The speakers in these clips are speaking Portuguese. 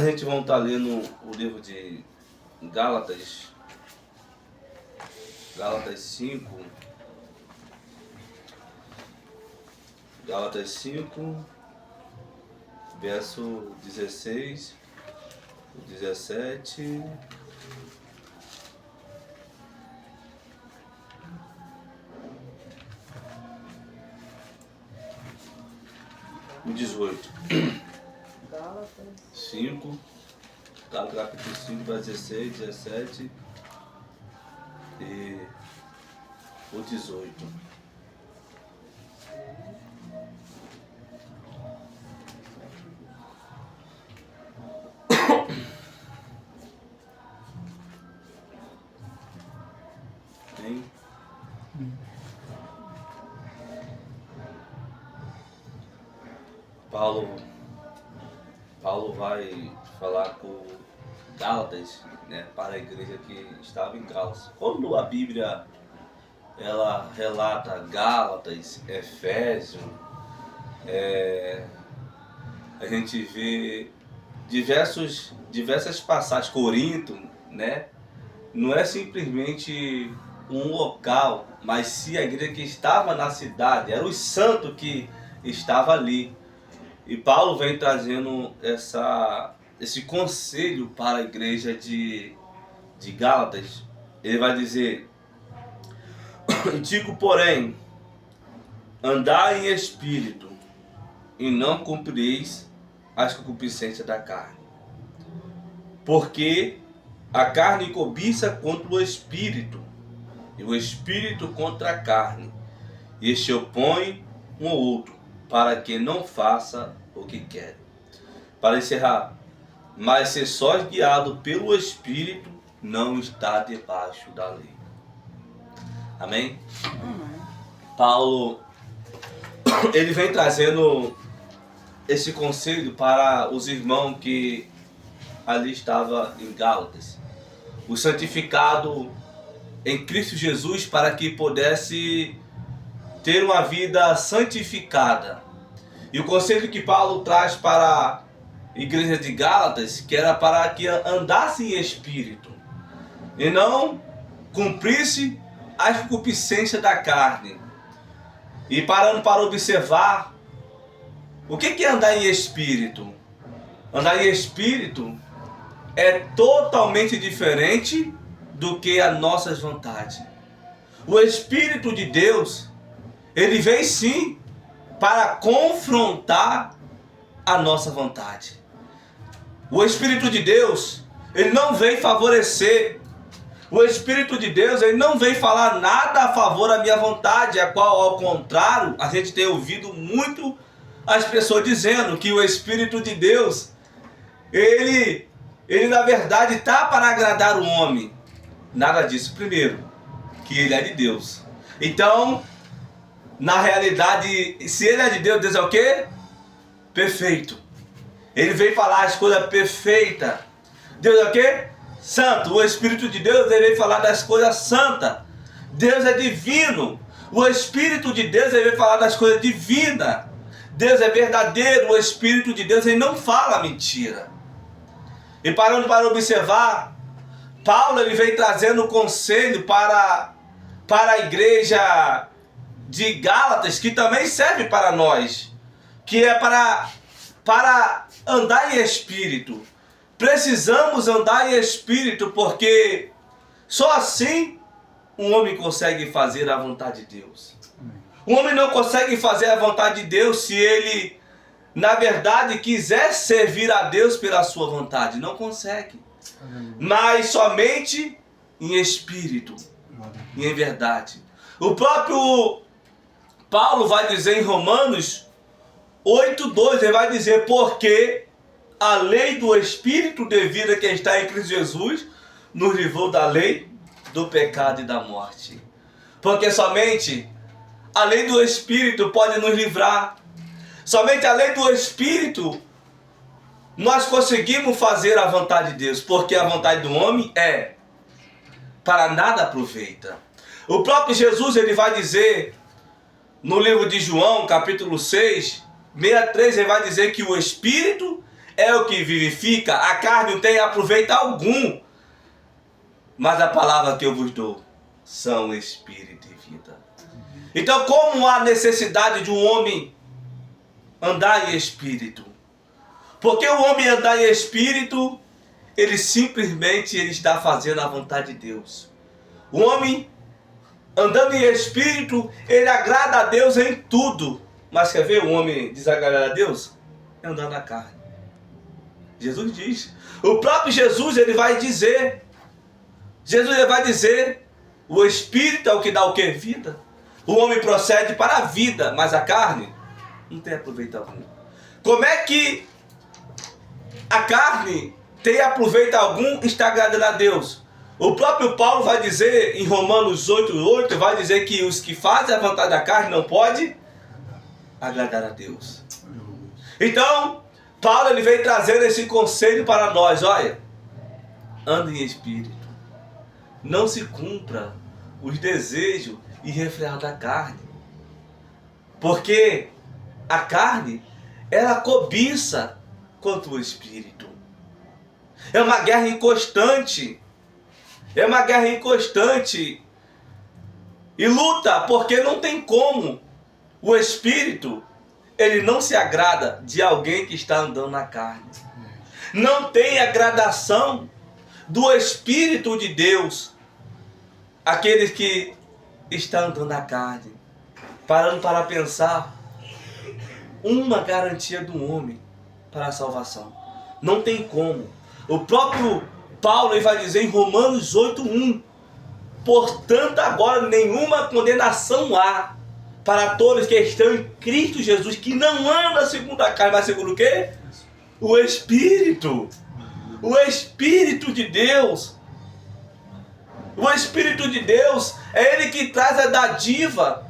gente vai estar lendo o livro de Gálatas 5. Gálatas 5, verso 16, 17... o 18. Gálatas 5, capítulo 5, verso 16, 17 e o 18. Hein? Paulo vai falar com Gálatas, né, para a igreja que estava em Gálatas. Quando a Bíblia ela relata Gálatas, Efésios, a gente vê diversas passagens, Corinto, né? Não é simplesmente um local, mas sim a igreja que estava na cidade, eram os santos que estavam ali. E Paulo vem trazendo esse conselho para a igreja de Gálatas. Ele vai dizer: digo, porém, andai em espírito, e não cumprireis as concupiscências da carne. Porque a carne cobiça contra o espírito, e o espírito contra a carne. E este opõe um ao outro, para que não faça o que quer. Para encerrar, mas se sois guiado pelo Espírito, não está debaixo da lei. Amém? Paulo, ele vem trazendo esse conselho para os irmãos que ali estavam em Gálatas. O santificado em Cristo Jesus, para que pudesse ter uma vida santificada. E o conselho que Paulo traz para a igreja de Gálatas, que era para que andasse em espírito e não cumprisse as concupiscências da carne. E parando para observar, o que é andar em espírito? Andar em espírito é totalmente diferente do que as nossas vontades. O Espírito de Deus, ele vem sim para confrontar a nossa vontade. O Espírito de Deus, ele não vem favorecer. O Espírito de Deus, ele não vem falar nada a favor da minha vontade, a qual, ao contrário, a gente tem ouvido muito as pessoas dizendo que o Espírito de Deus, ele na verdade está para agradar o homem. Nada disso. Primeiro, que ele é de Deus. Então, na realidade, se ele é de Deus, Deus é o quê? Perfeito. Ele veio falar as coisas perfeitas. Deus é o quê? Santo. O Espírito de Deus, ele veio falar das coisas santas. Deus é divino. O Espírito de Deus, ele veio falar das coisas divinas. Deus é verdadeiro. O Espírito de Deus, ele não fala mentira. E parando para observar, Paulo, ele vem trazendo conselho para a igreja de Gálatas, que também serve para nós, que é para andar em espírito. Precisamos andar em espírito, porque só assim um homem consegue fazer a vontade de Deus. Um homem não consegue fazer a vontade de Deus se ele, na verdade, quiser servir a Deus pela sua vontade. Não consegue. Mas somente em espírito e em verdade. O próprio Paulo vai dizer em Romanos 8:2, ele vai dizer: porque a lei do Espírito de vida que está em Cristo Jesus nos livrou da lei do pecado e da morte. Porque somente a lei do Espírito pode nos livrar. Somente a lei do Espírito nós conseguimos fazer a vontade de Deus, porque a vontade do homem para nada aproveita. O próprio Jesus, ele vai dizer no livro de João, capítulo 6, 63, ele vai dizer que o Espírito, é o que vivifica, a carne não tem aproveito algum. Mas a palavra que eu vos dou são espírito e vida. Então, como há necessidade de um homem andar em espírito? Porque o homem andar em espírito, ele simplesmente está fazendo a vontade de Deus. O homem andando em espírito, ele agrada a Deus em tudo. Mas quer ver o homem desagradar a Deus? É andar na carne. Jesus diz. O próprio Jesus, ele vai dizer. O espírito é o que dá o quê? Vida. O homem procede para a vida, mas a carne não tem aproveito algum. Como é que a carne tem aproveito algum, está agradando a Deus? O próprio Paulo vai dizer em Romanos 8:8, vai dizer que os que fazem a vontade da carne não podem agradar a Deus. Então, Paulo ele vem trazendo esse conselho para nós. Olha, ande em espírito. Não se cumpra os desejos irrefreados da carne. Porque a carne, ela cobiça contra o espírito. É uma guerra inconstante. É uma guerra inconstante. E luta, porque não tem como. O espírito, ele não se agrada de alguém que está andando na carne. Não tem agradação do Espírito de Deus aqueles que estão andando na carne. Parando para pensar, uma garantia do homem para a salvação. Não tem como. O próprio Paulo ele vai dizer em Romanos 8:1, portanto agora nenhuma condenação há para todos que estão em Cristo Jesus, que não anda segundo a carne, mas segundo o quê? O Espírito. O Espírito de Deus. O Espírito de Deus é Ele que traz a dádiva.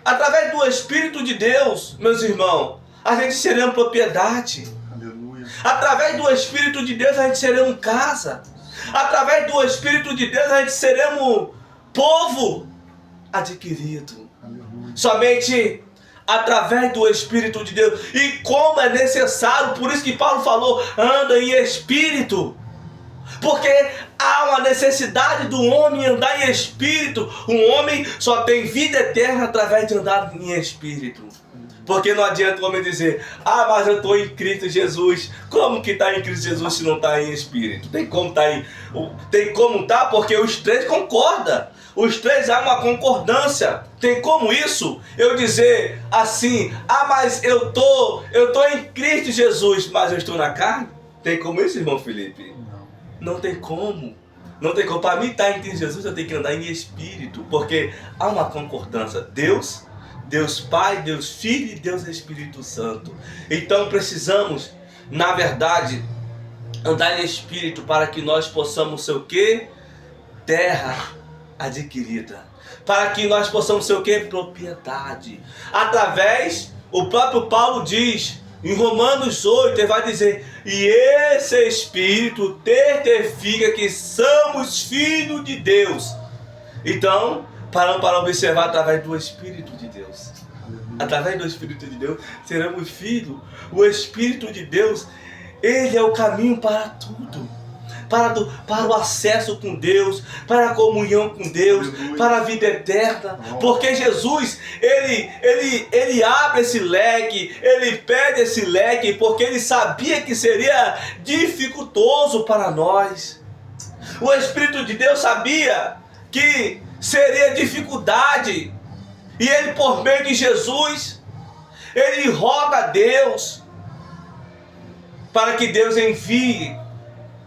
Através do Espírito de Deus, meus irmãos, a gente será propriedade. Aleluia. Através do Espírito de Deus a gente seremos casa. Através do Espírito de Deus a gente seremos povo adquirido. Somente através do Espírito de Deus. E como é necessário, por isso que Paulo falou, anda em espírito. Porque há uma necessidade do homem andar em espírito. Um homem só tem vida eterna através de andar em espírito. Porque não adianta o homem dizer, mas eu estou em Cristo Jesus. Como que está em Cristo Jesus se não está em espírito? Tem como estar, porque os três concordam. Os três há uma concordância. Tem como isso? Eu dizer assim, mas eu tô em Cristo Jesus, mas eu estou na carne? Tem como isso, irmão Felipe? Não tem como. Não tem como. Para mim estar em Cristo Jesus, eu tenho que andar em espírito. Porque há uma concordância. Deus Pai, Deus Filho e Deus Espírito Santo. Então precisamos, na verdade, andar em espírito para que nós possamos ser o quê? Terra adquirida. Para que nós possamos ser o quê? Propriedade. Através, o próprio Paulo diz, em Romanos 8, ele vai dizer, e esse Espírito testifica que somos filhos de Deus. Então, paramos para observar através do Espírito de Deus. Através do Espírito de Deus, seremos filhos. O Espírito de Deus, ele é o caminho para tudo. Para o acesso com Deus, para a comunhão com Deus, para a vida eterna. Porque Jesus, ele abre esse leque, ele pede esse leque, porque ele sabia que seria dificultoso para nós. O Espírito de Deus sabia que seria dificuldade. E ele, por meio de Jesus, ele roga a Deus para que Deus envie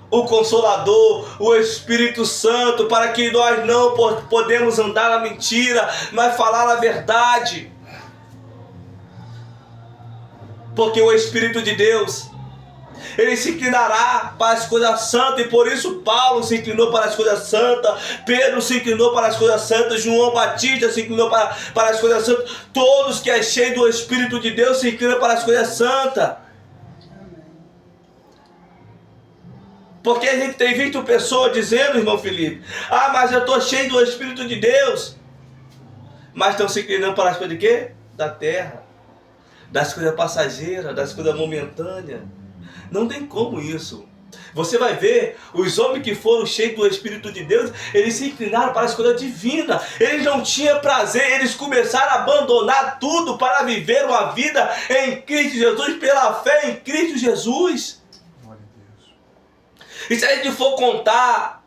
o Consolador, o Espírito Santo, para que nós não podemos andar na mentira, mas falar a verdade. Porque o Espírito de Deus, ele se inclinará para as coisas santas, e por isso Paulo se inclinou para as coisas santas, Pedro se inclinou para as coisas santas, João Batista se inclinou para as coisas santas. Todos que é cheio do Espírito de Deus se inclinam para as coisas santas. Porque a gente tem visto pessoas dizendo, irmão Felipe, mas eu estou cheio do Espírito de Deus. Mas estão se inclinando para as coisas de quê? Da terra. Das coisas passageiras, das coisas momentâneas. Não tem como isso. Você vai ver, os homens que foram cheios do Espírito de Deus, eles se inclinaram para as coisas divinas. Eles não tinham prazer, eles começaram a abandonar tudo para viver uma vida em Cristo Jesus, pela fé em Cristo Jesus. Glória a Deus. E se a gente for contar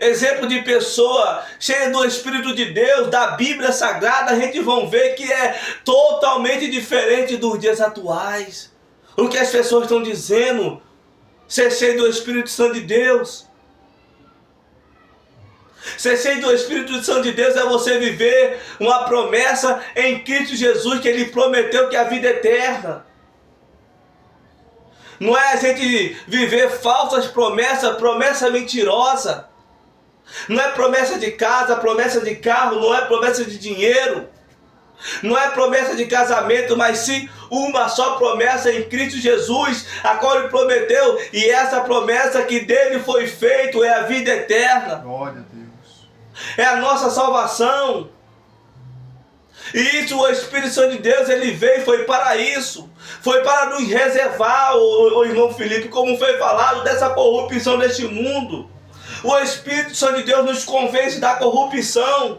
exemplo de pessoa cheia do Espírito de Deus, da Bíblia Sagrada, a gente vai ver que é totalmente diferente dos dias atuais. O que as pessoas estão dizendo, ser cheio do Espírito Santo de Deus. Ser cheio do Espírito Santo de Deus é você viver uma promessa em Cristo Jesus, que Ele prometeu, que é a vida eterna. Não é a gente viver falsas promessas, promessa mentirosa. Não é promessa de casa, promessa de carro, não é promessa de dinheiro. Não é promessa de casamento, mas sim uma só promessa em Cristo Jesus, a qual Ele prometeu, e essa promessa que dele foi feito é a vida eterna. Glória a Deus. É a nossa salvação. E isso, o Espírito Santo de Deus, Ele veio, foi para isso. Foi para nos reservar, o irmão Felipe, como foi falado, dessa corrupção deste mundo. O Espírito Santo de Deus nos convence da corrupção.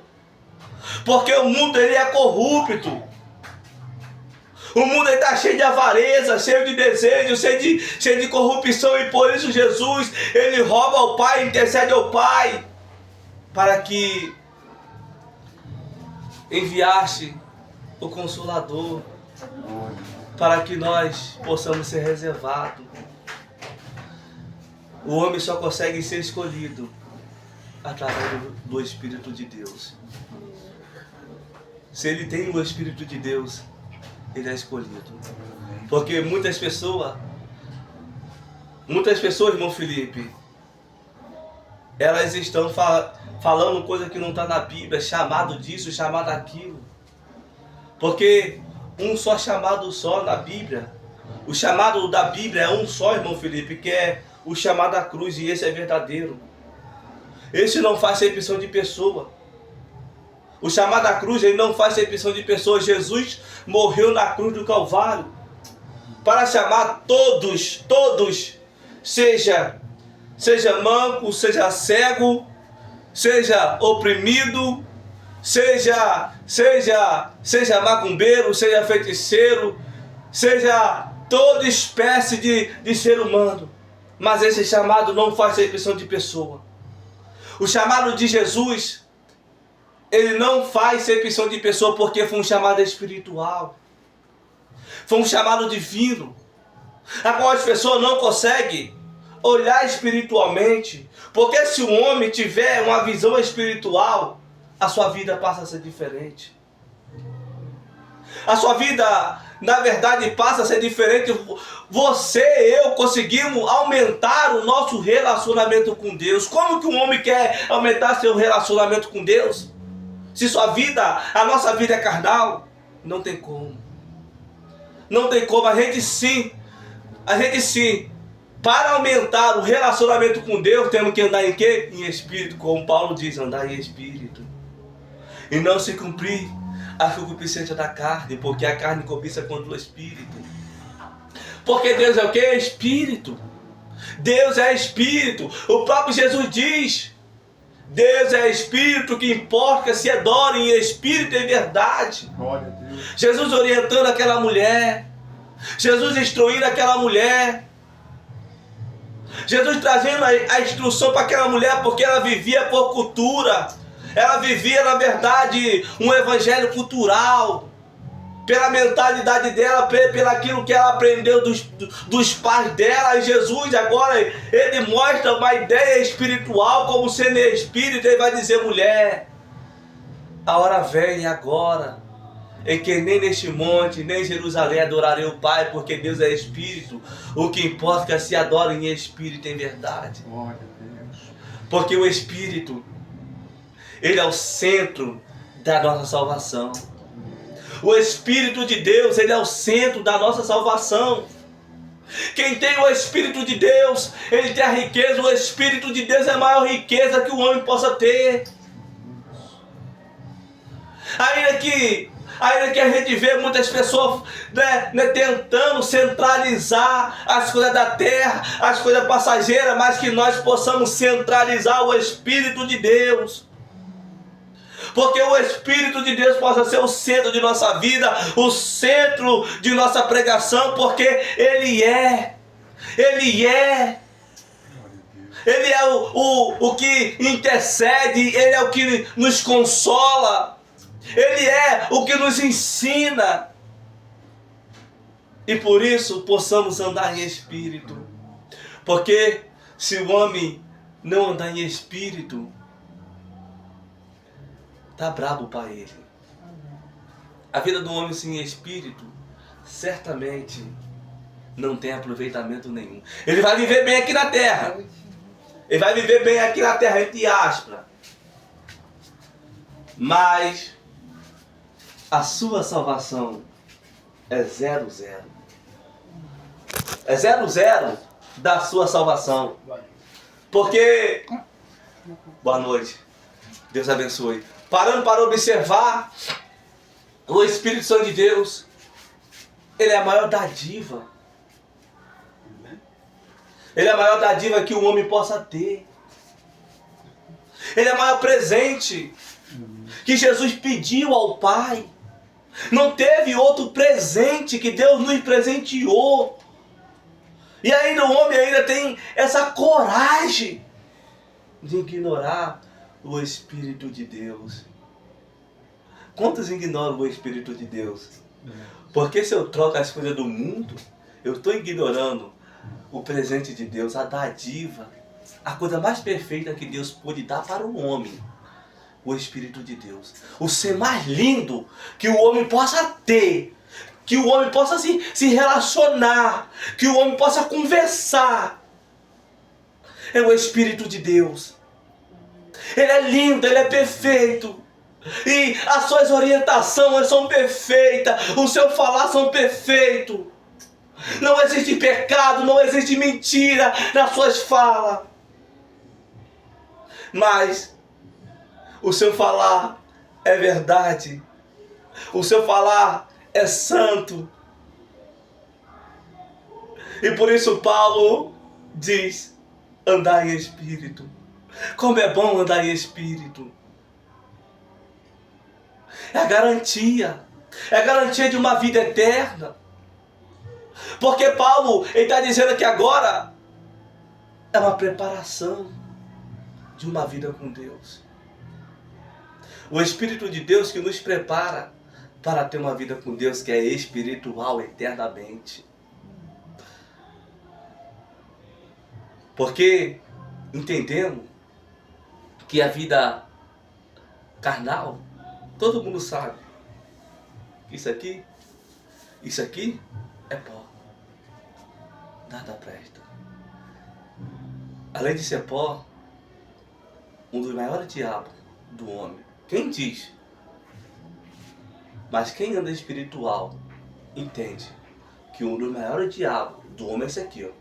Porque o mundo, ele é corrupto. O mundo está cheio de avareza, cheio de desejo, cheio de corrupção. E por isso Jesus, Ele rouba ao Pai, intercede ao Pai, para que enviasse o Consolador, para que nós possamos ser reservados. O homem só consegue ser escolhido através do Espírito de Deus. Se ele tem o Espírito de Deus, ele é escolhido. Porque muitas pessoas, irmão Felipe, elas estão falando coisa que não está na Bíblia, chamado disso, chamado daquilo. Porque um só chamado só na Bíblia, o chamado da Bíblia é um só, irmão Felipe, que é o chamado da cruz, e esse é verdadeiro. Esse não faz acepção de pessoa. O chamado da cruz, ele não faz acepção de pessoas. Jesus morreu na cruz do Calvário para chamar todos, seja manco, seja cego, seja oprimido, seja macumbeiro, seja feiticeiro, seja toda espécie de ser humano. Mas esse chamado não faz acepção de pessoa. O chamado de Jesus, ele não faz acepção de pessoa, porque foi um chamado espiritual. Foi um chamado divino, a qual as pessoas não conseguem olhar espiritualmente. Porque se o homem tiver uma visão espiritual, a sua vida passa a ser diferente. A sua vida, na verdade, passa a ser diferente. Você e eu conseguimos aumentar o nosso relacionamento com Deus. Como que um homem quer aumentar seu relacionamento com Deus? Se a nossa vida é carnal, não tem como. Não tem como. A gente sim, para aumentar o relacionamento com Deus, temos que andar em quê? Em espírito, como Paulo diz, andar em espírito. E não se cumprir a concupiscência da carne, porque a carne cobiça contra o espírito. Porque Deus é o quê? Espírito. Deus é espírito. O próprio Jesus diz: Deus é espírito, que importa que se adore em espírito e em verdade. Glória a Deus. Jesus orientando aquela mulher, Jesus instruindo aquela mulher, Jesus trazendo a instrução para aquela mulher, porque ela vivia por cultura, ela vivia, na verdade, um evangelho cultural, pela mentalidade dela, pelo aquilo que ela aprendeu dos pais dela. E Jesus agora, ele mostra uma ideia espiritual, como sendo espírito. Ele vai dizer: mulher, a hora vem agora, em que nem neste monte, nem em Jerusalém adorarei o Pai, porque Deus é espírito. O que importa é que se adore em espírito e em verdade. Glória a Deus. Porque o espírito, ele é o centro da nossa salvação. O Espírito de Deus, ele é o centro da nossa salvação. Quem tem o Espírito de Deus, ele tem a riqueza. O Espírito de Deus é a maior riqueza que o homem possa ter. Ainda que Ainda que a gente vê muitas pessoas tentando centralizar as coisas da terra, as coisas passageiras, mas que nós possamos centralizar o Espírito de Deus. Porque o Espírito de Deus possa ser o centro de nossa vida, o centro de nossa pregação, porque Ele é o que intercede, Ele é o que nos consola, Ele é o que nos ensina. E por isso possamos andar em espírito. Porque se o homem não andar em espírito, tá brabo para ele. A vida do homem sem espírito certamente não tem aproveitamento nenhum. Ele vai viver bem aqui na terra. Ele vai viver bem aqui na terra, entre aspas. Mas a sua salvação é 0-0. É 0-0 da sua salvação. Porque... Boa noite. Deus abençoe. Parando para observar, o Espírito Santo de Deus, ele é a maior dádiva. Ele é a maior dádiva que o homem possa ter. Ele é o maior presente que Jesus pediu ao Pai. Não teve outro presente que Deus nos presenteou. E ainda o homem ainda tem essa coragem de ignorar o Espírito de Deus. Quantos ignoram o Espírito de Deus? Porque se eu troco as coisas do mundo, eu estou ignorando o presente de Deus, a dádiva, a coisa mais perfeita que Deus pôde dar para o homem, o Espírito de Deus. O ser mais lindo que o homem possa ter, que o homem possa se relacionar, que o homem possa conversar, é o Espírito de Deus. Ele é lindo, ele é perfeito. E as suas orientações são perfeitas, o seu falar são perfeitos. Não existe pecado, não existe mentira nas suas falas. Mas o seu falar é verdade. O seu falar é santo. E por isso Paulo diz: andar em espírito. Como é bom andar em espírito. É a garantia. É a garantia de uma vida eterna. Porque Paulo, ele está dizendo que agora é uma preparação de uma vida com Deus. O Espírito de Deus que nos prepara para ter uma vida com Deus que é espiritual eternamente. Porque entendemos que a vida carnal, todo mundo sabe. Isso aqui é pó. Nada presta. Além de ser pó, um dos maiores diabos do homem. Quem diz? Mas quem anda espiritual entende que um dos maiores diabos do homem é esse aqui, ó.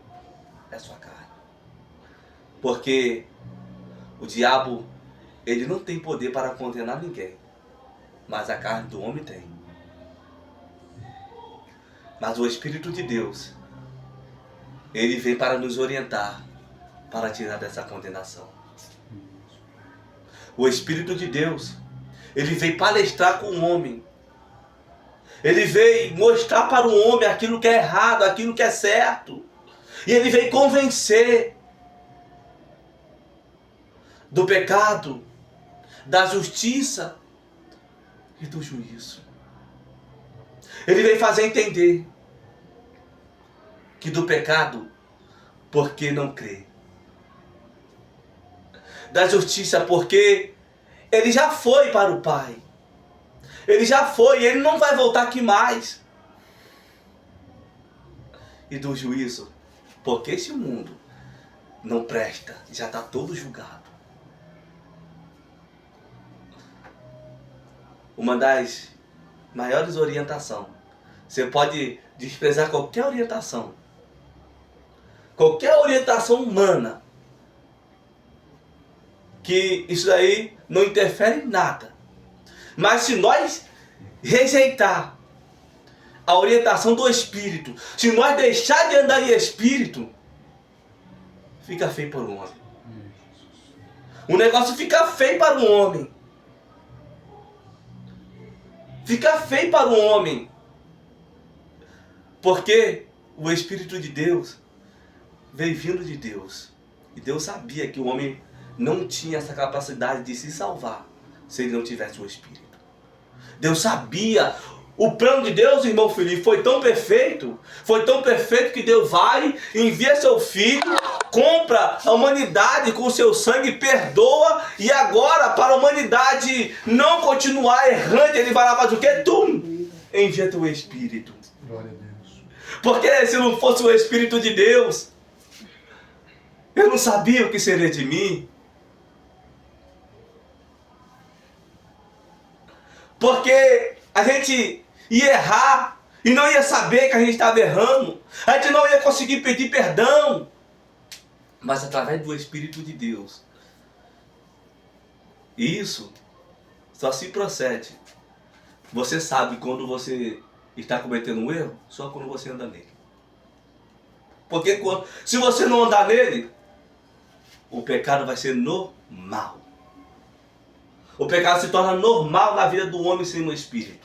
É a sua carne. Porque o diabo, ele não tem poder para condenar ninguém. Mas a carne do homem tem. Mas o Espírito de Deus, ele vem para nos orientar, para tirar dessa condenação. O Espírito de Deus, ele vem palestrar com o homem. Ele veio mostrar para o homem aquilo que é errado, aquilo que é certo. E ele veio convencer do pecado, da justiça e do juízo. Ele veio fazer entender que do pecado, porque não crê. Da justiça, porque ele já foi para o Pai. Ele já foi, ele não vai voltar aqui mais. E do juízo, porque esse mundo não presta, já está todo julgado. Uma das maiores orientações, você pode desprezar qualquer orientação humana, que isso daí não interfere em nada. Mas se nós rejeitar a orientação do Espírito, se nós deixar de andar em Espírito, fica feio para o homem. O negócio fica feio para o homem. Fica feio para o homem. Porque o Espírito de Deus veio vindo de Deus. E Deus sabia que o homem não tinha essa capacidade de se salvar se ele não tivesse o Espírito. Deus sabia. O plano de Deus, irmão Felipe, foi tão perfeito que Deus vai, envia seu filho, compra a humanidade com o seu sangue, perdoa, e agora, para a humanidade não continuar errante, ele vai lá fazer o quê? Tu envia teu Espírito. Glória a Deus. Porque se não fosse o Espírito de Deus, eu não sabia o que seria de mim. Porque a gente ia errar e não ia saber que a gente estava errando. A gente não ia conseguir pedir perdão. Mas através do Espírito de Deus. Isso só se procede. Você sabe quando você está cometendo um erro? Só quando você anda nele. Porque se você não andar nele, o pecado vai ser normal. O pecado se torna normal na vida do homem sem o Espírito.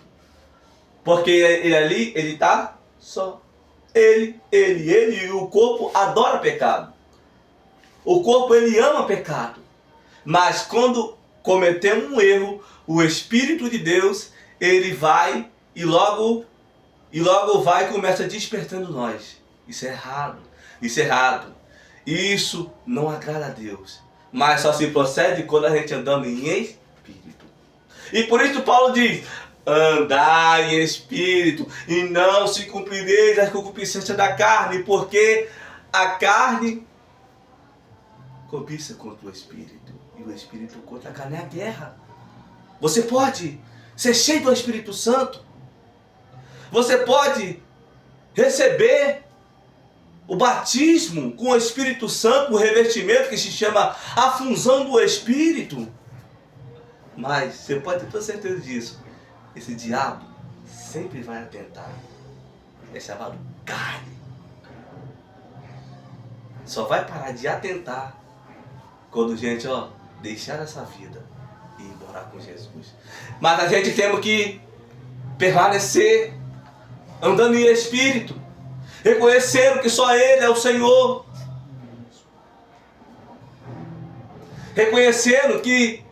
Porque ele ali, ele está só. Ele e o corpo adora pecado. O corpo, ele ama pecado. Mas quando cometemos um erro, o Espírito de Deus, ele vai e logo vai e começa despertando nós. Isso é errado. Isso é errado. Isso não agrada a Deus. Mas só se procede quando a gente andando em Espírito. E por isso Paulo diz: andai em Espírito e não se cumprireis as concupiscências da carne, porque a carne cobiça contra o Espírito e o Espírito contra a carne. É a guerra. Você pode ser cheio do Espírito Santo. Você pode receber o batismo com o Espírito Santo, o revestimento que se chama a função do Espírito. Mas você pode ter certeza disso. Esse diabo sempre vai atentar. É chamado carne. Só vai parar de atentar quando a gente, deixar essa vida e ir morar com Jesus. Mas a gente tem que permanecer andando em Espírito, reconhecendo que só Ele é o Senhor, reconhecendo que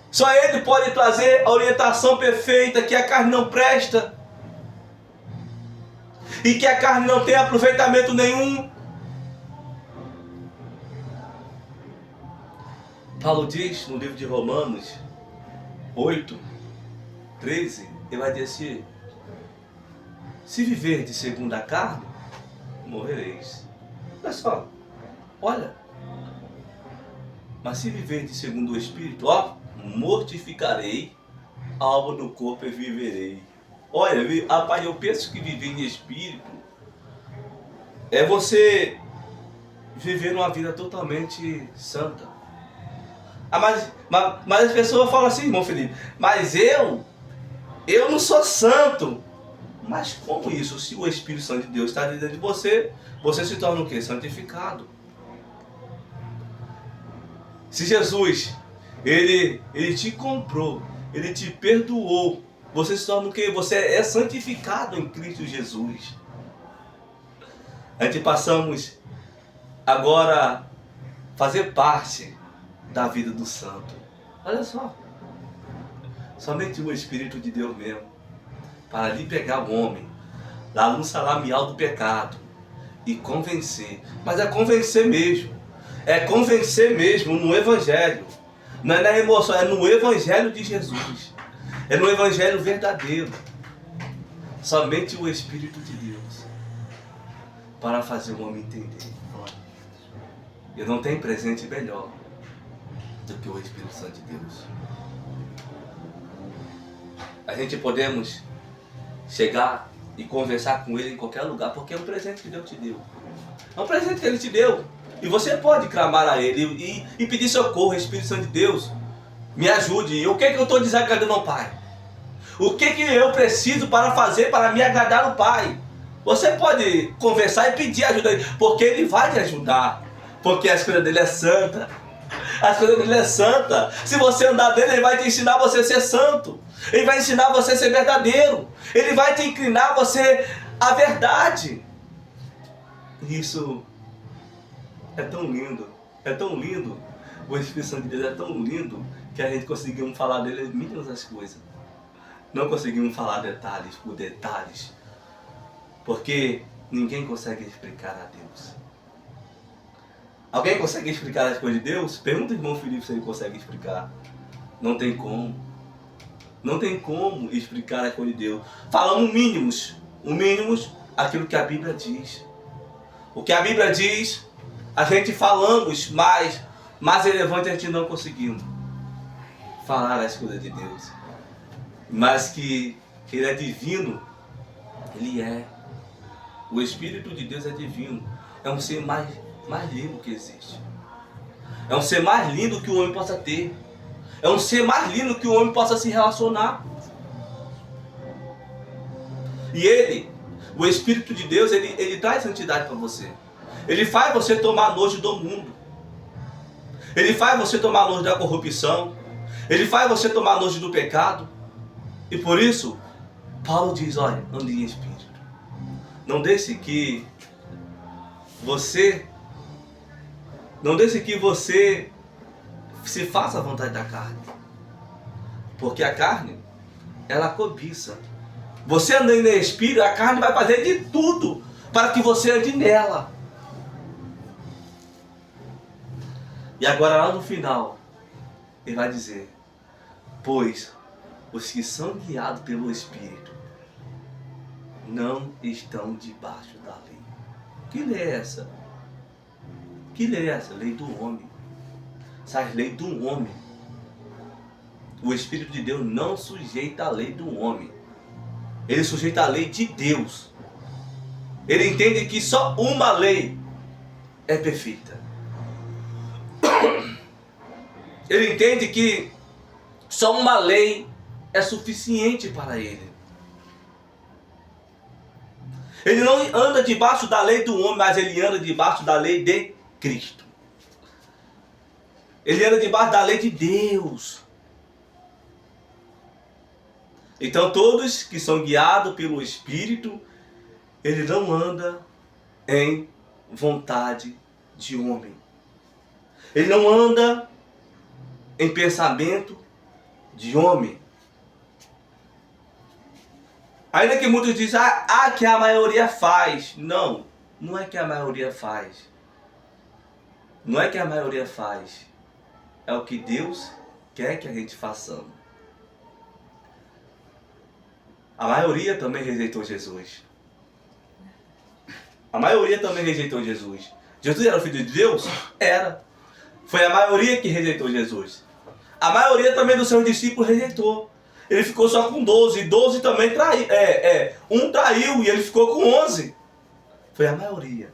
só Ele pode trazer a orientação perfeita, que a carne não presta e que a carne não tem aproveitamento nenhum. Paulo diz no livro de Romanos 8:13, ele vai dizer assim: se viver de segundo a carne, morrereis. Olha só, olha. Mas se viver de segundo o Espírito, mortificarei a alma do corpo e viverei. Olha, rapaz, eu penso que viver em Espírito é você viver uma vida totalmente santa. Mas as pessoas falam assim, irmão Felipe, mas eu não sou santo. Mas como isso? Se o Espírito Santo de Deus está dentro de você, você se torna o quê? Santificado. Se Jesus, ele te comprou, ele te perdoou, você se torna o quê? Você é santificado em Cristo Jesus. A gente passamos agora a fazer parte da vida do santo. Olha só. Somente o Espírito de Deus mesmo, para ali pegar o homem lá no salamial do pecado e convencer. Mas é convencer mesmo. É convencer mesmo no Evangelho. Não é na emoção, é no Evangelho de Jesus. É no Evangelho verdadeiro. Somente o Espírito de Deus para fazer o homem entender. E não tem presente melhor do que o Espírito Santo de Deus. A gente podemos chegar e conversar com Ele em qualquer lugar, porque é um presente que Deus te deu. É um presente que Ele te deu. E você pode clamar a Ele e pedir socorro. Espírito Santo de Deus, me ajude. O que é que eu estou desagradando ao Pai? O que eu preciso para fazer para me agradar o Pai? Você pode conversar e pedir ajuda a Ele, porque Ele vai te ajudar. Porque as coisas dele é santa. As coisas dele é santa. Se você andar dele, Ele vai te ensinar você a ser santo. Ele vai ensinar você a ser verdadeiro. Ele vai te inclinar você à verdade. Isso é tão lindo. É tão lindo. O Espírito Santo de Deus é tão lindo que a gente conseguimos falar dele mínimas as coisas. Não conseguimos falar detalhes por detalhes. Porque ninguém consegue explicar a Deus. Alguém consegue explicar as coisas de Deus? Pergunta ao irmão Felipe se ele consegue explicar. Não tem como. Não tem como explicar as coisas de Deus. Falamos mínimos. O mínimos, aquilo que a Bíblia diz. O que a Bíblia diz, a gente falamos, mas mais relevante a gente não conseguimos falar as coisas de Deus. Mas que Ele é divino, Ele é. O Espírito de Deus é divino. É um ser mais lindo que existe. É um ser mais lindo que o homem possa ter. É um ser mais lindo que o homem possa se relacionar. E Ele, o Espírito de Deus, ele traz santidade para você. Ele faz você tomar nojo do mundo. Ele faz você tomar nojo da corrupção. Ele faz você tomar nojo do pecado. E por isso, Paulo diz, olha, ande em Espírito. Não deixe que você se faça a vontade da carne. Porque a carne, ela cobiça. Você andando em Espírito, a carne vai fazer de tudo para que você ande nela. E agora lá no final, ele vai dizer, pois os que são guiados pelo Espírito não estão debaixo da lei. Que lei é essa? Que lei é essa? Lei do homem. Essa lei do homem. O Espírito de Deus não sujeita a lei do homem. Ele sujeita a lei de Deus. Ele entende que só uma lei é perfeita. Ele entende que só uma lei é suficiente para ele. Ele não anda debaixo da lei do homem, mas ele anda debaixo da lei de Cristo. Ele anda debaixo da lei de Deus. Então todos que são guiados pelo Espírito, ele não anda em vontade de homem. Ele não anda em pensamento de homem. Ainda que muitos dizem, que a maioria faz. Não, não é que a maioria faz. Não é que a maioria faz. É o que Deus quer que a gente façamos. A maioria também rejeitou Jesus. A maioria também rejeitou Jesus. Jesus era o Filho de Deus? Era. Foi a maioria que rejeitou Jesus. A maioria também dos seus discípulos rejeitou. Ele ficou só com 12. 12 também traiu. Um traiu e ele ficou com 11. Foi a maioria.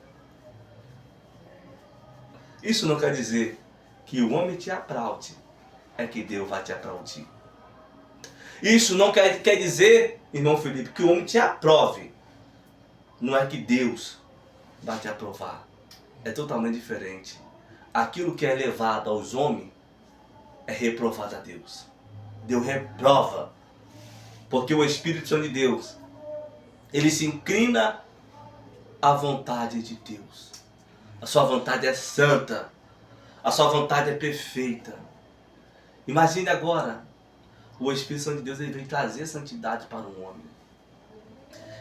Isso não quer dizer que o homem te aplaude. É que Deus vai te aplaudir. Isso não quer dizer, irmão Felipe, que o homem te aprove. Não é que Deus vai te aprovar. É totalmente diferente. Aquilo que é levado aos homens é reprovado a Deus. Deus reprova. Porque o Espírito Santo de Deus, ele se inclina à vontade de Deus. A sua vontade é santa. A sua vontade é perfeita. Imagine agora, o Espírito Santo de Deus, ele vem trazer santidade para o homem.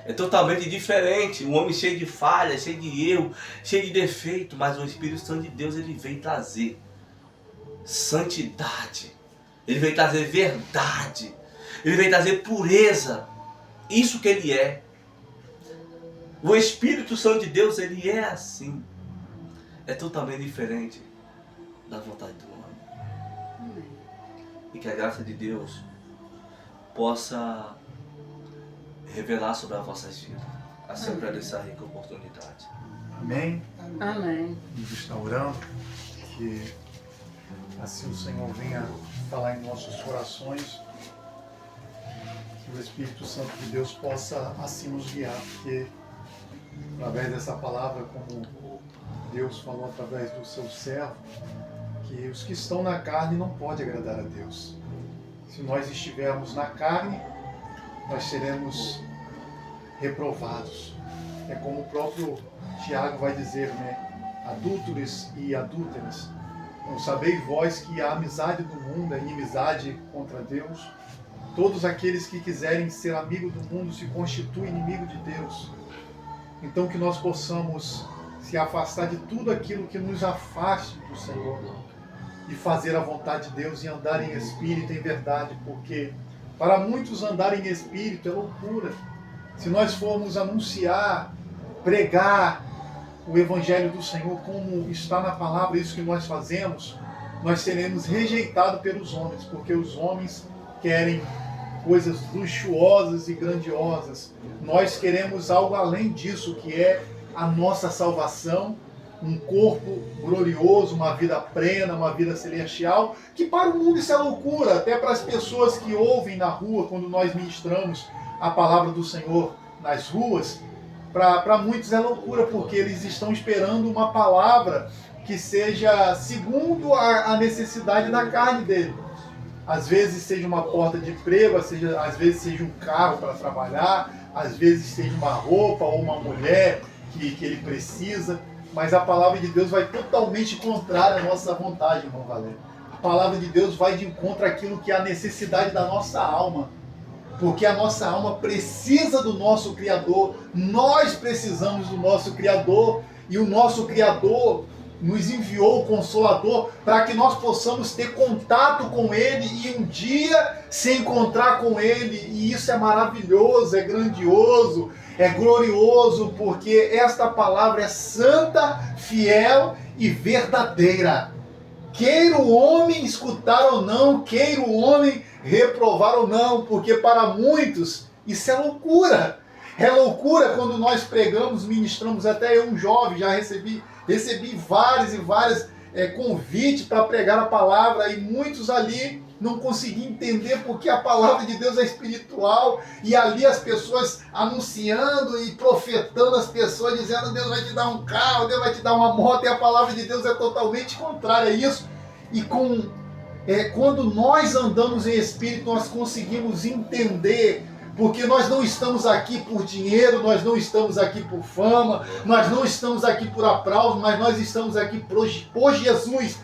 É totalmente diferente. O homem cheio de falhas, cheio de erro, cheio de defeito. Mas o Espírito Santo de Deus, ele vem trazer santidade. Ele vem trazer verdade. Ele vem trazer pureza. Isso que ele é. O Espírito Santo de Deus, ele é assim. É totalmente diferente da vontade do homem. E que a graça de Deus possa revelar sobre as vossas vidas. Assim eu agradeço a rica oportunidade. Amém? Amém. Vamos estar orando, que assim o Senhor venha falar em nossos corações, que o Espírito Santo de Deus possa assim nos guiar, porque através dessa palavra, como Deus falou através do seu servo, que os que estão na carne não podem agradar a Deus. Se nós estivermos na carne, nós seremos reprovados. É como o próprio Tiago vai dizer, né? Adúlteros e adúlteras, não sabeis vós que a amizade do mundo é inimizade contra Deus? Todos aqueles que quiserem ser amigo do mundo se constituem inimigo de Deus. Então que nós possamos se afastar de tudo aquilo que nos afaste do Senhor e fazer a vontade de Deus e andar em espírito e em verdade, porque para muitos andar em espírito é loucura. Se nós formos anunciar, pregar o Evangelho do Senhor como está na palavra, isso que nós fazemos, nós seremos rejeitados pelos homens, porque os homens querem coisas luxuosas e grandiosas. Nós queremos algo além disso, que é a nossa salvação, um corpo glorioso, uma vida plena, uma vida celestial, que para o mundo isso é loucura, até para as pessoas que ouvem na rua, quando nós ministramos a palavra do Senhor nas ruas, para muitos é loucura, porque eles estão esperando uma palavra que seja segundo a necessidade da carne dele. Às vezes seja uma porta de emprego, às vezes seja um carro para trabalhar, às vezes seja uma roupa ou uma mulher que ele precisa, mas a palavra de Deus vai totalmente contrária à nossa vontade, irmão Valério. A palavra de Deus vai de encontro àquilo que é a necessidade da nossa alma, porque a nossa alma precisa do nosso Criador, nós precisamos do nosso Criador, e o nosso Criador nos enviou o Consolador para que nós possamos ter contato com Ele e um dia se encontrar com Ele, e isso é maravilhoso, é grandioso, é glorioso, porque esta palavra é santa, fiel e verdadeira. Queira o homem escutar ou não, queira o homem reprovar ou não, porque para muitos isso é loucura. É loucura quando nós pregamos, ministramos, até eu, um jovem, já recebi vários e vários convites para pregar a palavra, e muitos ali não conseguiam entender porque a palavra de Deus é espiritual, e ali as pessoas anunciando e profetando as pessoas, dizendo Deus vai te dar um carro, Deus vai te dar uma moto, e a palavra de Deus é totalmente contrária a isso. E quando nós andamos em espírito, nós conseguimos entender, porque nós não estamos aqui por dinheiro, nós não estamos aqui por fama, nós não estamos aqui por aplauso, mas nós estamos aqui por Jesus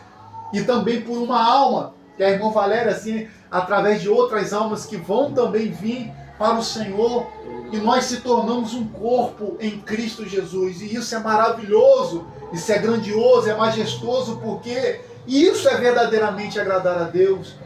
e também por uma alma, que é a irmã Valéria, assim, através de outras almas que vão também vir para o Senhor, e nós se tornamos um corpo em Cristo Jesus, e isso é maravilhoso, isso é grandioso, é majestoso, porque isso é verdadeiramente agradar a Deus.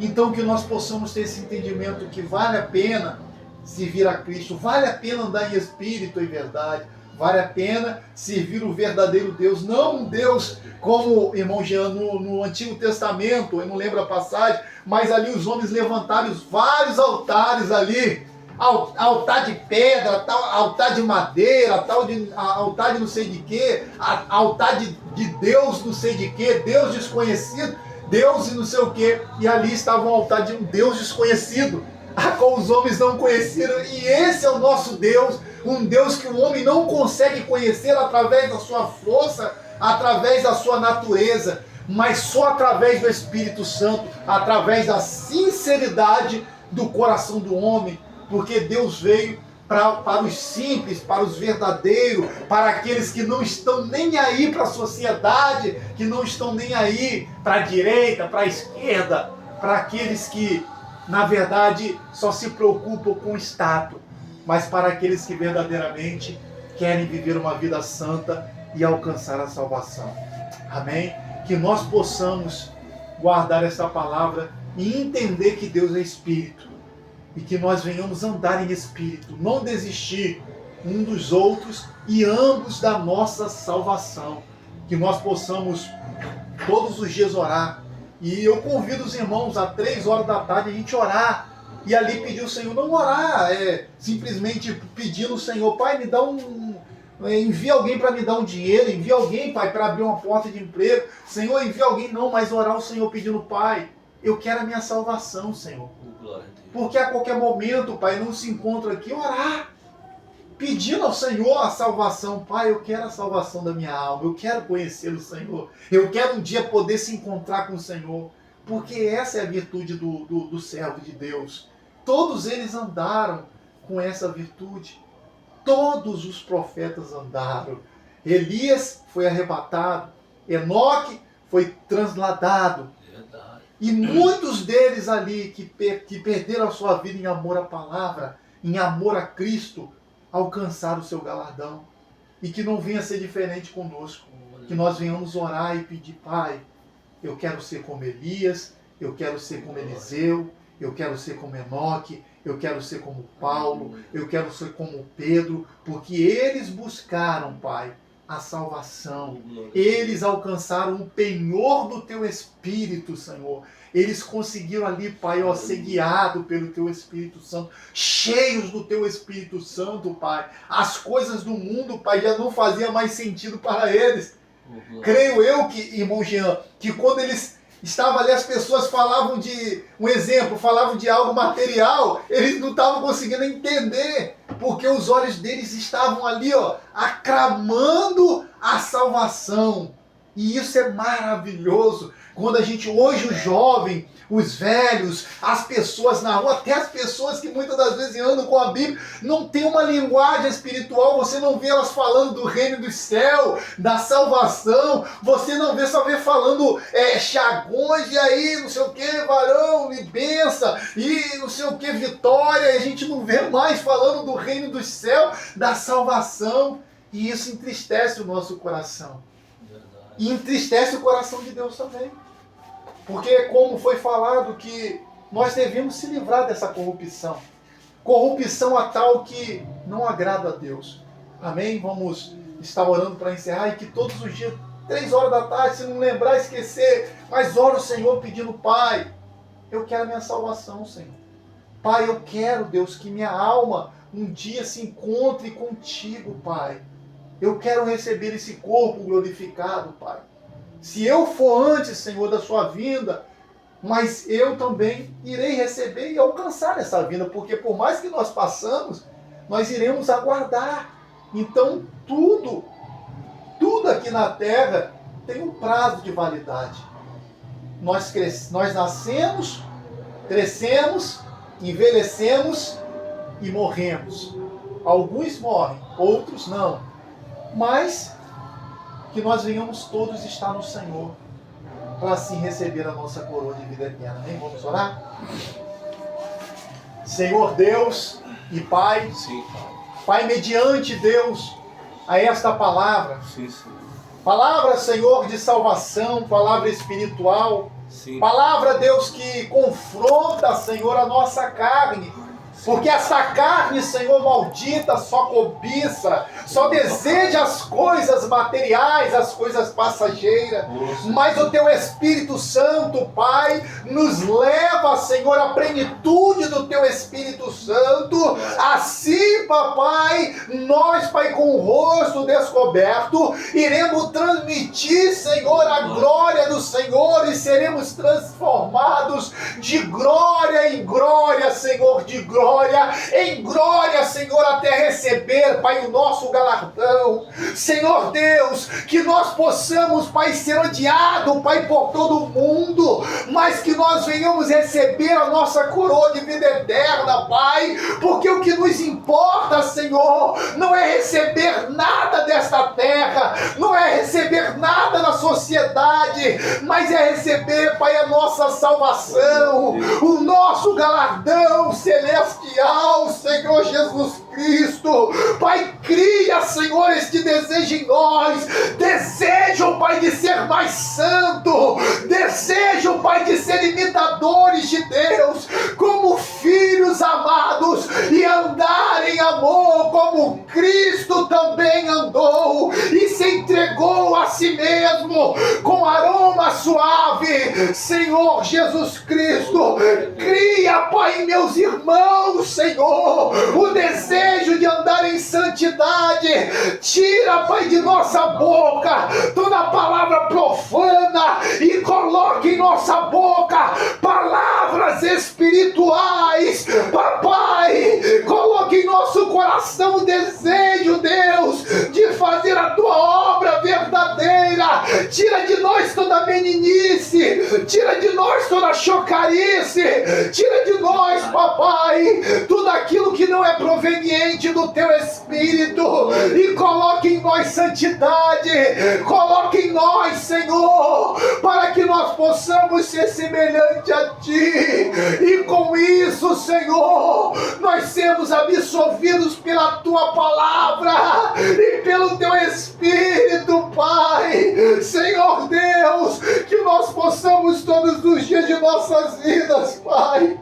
Então que nós possamos ter esse entendimento que vale a pena servir a Cristo, vale a pena andar em espírito e verdade, vale a pena servir o verdadeiro Deus, não um Deus como, irmão Jean, no Antigo Testamento, eu não lembro a passagem, mas ali os homens levantaram vários altares ali, altar de pedra, altar de madeira, altar de não sei de quê, altar de Deus não sei de quê, Deus desconhecido, Deus e não sei o que, e ali estava um altar de um Deus desconhecido, a qual os homens não conheceram, e esse é o nosso Deus, um Deus que o homem não consegue conhecer através da sua força, através da sua natureza, mas só através do Espírito Santo, através da sinceridade do coração do homem, porque Deus veio para os simples, para os verdadeiros, para aqueles que não estão nem aí para a sociedade, que não estão nem aí para a direita, para a esquerda, para aqueles que, na verdade, só se preocupam com o status, mas para aqueles que verdadeiramente querem viver uma vida santa e alcançar a salvação. Amém? Que nós possamos guardar essa palavra e entender que Deus é Espírito, e que nós venhamos andar em espírito, não desistir um dos outros e ambos da nossa salvação. Que nós possamos todos os dias orar. E eu convido os irmãos a 3 horas da tarde a gente orar. E ali pedir ao Senhor, não orar, simplesmente pedindo ao Senhor, Pai, me dá envia alguém para me dar um dinheiro, envia alguém, Pai, para abrir uma porta de emprego. Senhor, envia alguém, não, mas orar ao Senhor pedindo, Pai, eu quero a minha salvação, Senhor. Glória a Deus. Porque a qualquer momento, Pai, não se encontra aqui, orar, pedindo ao Senhor a salvação. Pai, eu quero a salvação da minha alma, eu quero conhecer o Senhor, eu quero um dia poder se encontrar com o Senhor, porque essa é a virtude do servo de Deus. Todos eles andaram com essa virtude, todos os profetas andaram. Elias foi arrebatado, Enoque foi transladado, e muitos deles ali que perderam a sua vida em amor à palavra, em amor a Cristo, alcançaram o seu galardão. E que não venha ser diferente conosco. Que nós venhamos orar e pedir, Pai, eu quero ser como Elias, eu quero ser como Eliseu, eu quero ser como Enoque, eu quero ser como Paulo, eu quero ser como Pedro, porque eles buscaram, Pai, a salvação. Eles alcançaram o penhor do Teu Espírito, Senhor. Eles conseguiram ali, Pai, ó, ser guiado pelo Teu Espírito Santo, cheios do Teu Espírito Santo, Pai. As coisas do mundo, Pai, já não faziam mais sentido para eles. Creio eu que, irmão Jean, que quando eles estavam ali, as pessoas falavam de, um exemplo, falavam de algo material, eles não estavam conseguindo entender, porque os olhos deles estavam ali, ó, aclamando a salvação. E isso é maravilhoso. Quando a gente, hoje o jovem, os velhos, as pessoas na rua, até as pessoas que muitas das vezes andam com a Bíblia, não tem uma linguagem espiritual, você não vê elas falando do reino do céu, da salvação, você não vê, só vê falando chagões, e aí não sei o que, varão, e benção, e não sei o que, vitória, e a gente não vê mais falando do reino do céu, da salvação, e isso entristece o nosso coração. E entristece o coração de Deus também. Porque como foi falado que nós devemos se livrar dessa corrupção. Corrupção a tal que não agrada a Deus. Amém? Vamos estar orando para encerrar e que todos os dias, 3 horas da tarde, se não lembrar, esquecer, mas ora o Senhor pedindo, Pai, eu quero a minha salvação, Senhor. Pai, eu quero, Deus, que minha alma um dia se encontre contigo, Pai. Eu quero receber esse corpo glorificado, Pai. Se eu for antes, Senhor, da sua vinda, mas eu também irei receber e alcançar essa vinda, porque por mais que nós passamos, nós iremos aguardar. Então, tudo aqui na terra tem um prazo de validade. Nós nascemos, crescemos, envelhecemos e morremos. Alguns morrem, outros não. Mas que nós venhamos todos estar no Senhor, para assim receber a nossa coroa de vida eterna. Amém? Vamos orar? Senhor Deus e Pai, Sim, Pai, mediante Deus, a esta palavra, sim, sim. Palavra, Senhor, de salvação, palavra espiritual, Sim. palavra, Deus, que confronta, Senhor, a nossa carne. Porque essa carne, Senhor, maldita, só cobiça, só deseja as coisas materiais, as coisas passageiras. Mas o Teu Espírito Santo, Pai, nos leva, Senhor, à plenitude do Teu Espírito Santo. Assim, Papai, nós, Pai, com o rosto descoberto, iremos transmitir, Senhor, a glória do Senhor e seremos transformados de glória em glória, Senhor, de glória em glória, Senhor, até receber, Pai, o nosso galardão. Senhor Deus, que nós possamos, Pai, ser odiado, Pai, por todo mundo, mas que nós venhamos receber a nossa coroa de vida eterna, Pai, porque o que nos importa, Senhor, não é receber nada desta terra, não é receber nada da sociedade, mas é receber, Pai, a nossa salvação, o nosso galardão celestial, Senhor Jesus Cristo. Pai, cria, Senhor, este desejo em nós, desejo, Pai, de ser mais santo, desejo, Pai, de ser imitadores de Deus, como filhos amados, e andar em amor, como Cristo também andou, e se entregou a si mesmo, com aroma suave. Senhor Jesus Cristo, cria, Pai, meus irmãos, Senhor, o desejo de andar em santidade. Tira, Pai, de nossa boca toda palavra profana e coloque em nossa boca palavras espirituais espirituais. Papai, coloque em nosso coração o desejo, Deus, de fazer a tua obra verdadeira. Tira de nós toda a meninice, tira de nós toda a chocarice, tira de nós, papai, tudo aquilo que não é proveniente do teu Espírito, e coloque em nós santidade, coloque em nós, Senhor, para que nós possamos ser semelhante a ti, e com isso, Senhor, nós sermos absolvidos pela tua palavra e pelo teu Espírito, Pai. Senhor Deus, que nós possamos todos os dias de nossas vidas, Pai,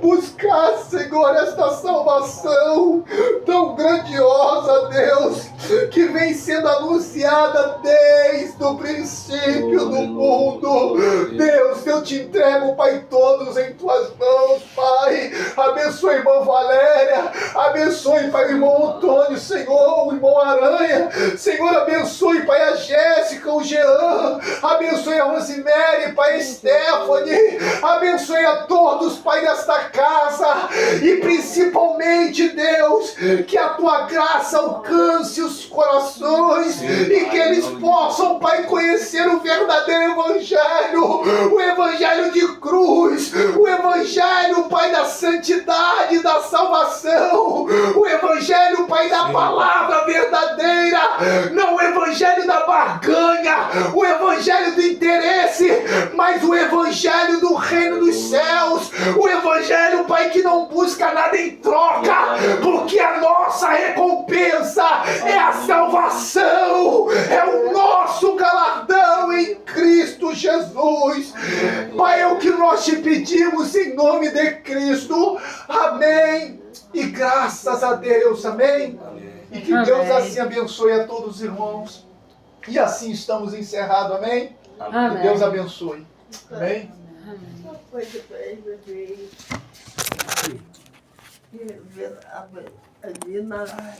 buscar, Senhor, esta salvação tão grandiosa, Deus, que vem sendo anunciada desde o princípio do mundo. Deus, eu te entrego, Pai, todos em tuas mãos, Pai. Abençoe a irmã Valéria, abençoe, Pai, o irmão Antônio, Senhor, o irmão Aranha, Senhor, abençoe, Pai, a Jéssica, o Jean, abençoe a Rosemary, Pai, a Stephanie, abençoe a todos, Pai, desta casa, e principalmente, Deus, que a tua graça alcance os corações e que eles possam, Pai, conhecer o verdadeiro Evangelho, o Evangelho de cruz, o Evangelho, Pai, da santidade, da salvação, o Evangelho, Pai, da palavra verdadeira, não o Evangelho da barganha, o Evangelho do interesse, mas o Evangelho do reino dos céus, o Evangelho, Pai, que não busca nada em troca, porque a nossa recompensa é a salvação, é o nosso galardão em Cristo Jesus. Pai, é o que nós te pedimos em nome de Cristo. Amém. E graças a Deus, amém. E que Deus assim abençoe a todos os irmãos. E assim estamos encerrados, amém. Que Deus abençoe. Amém. Amém.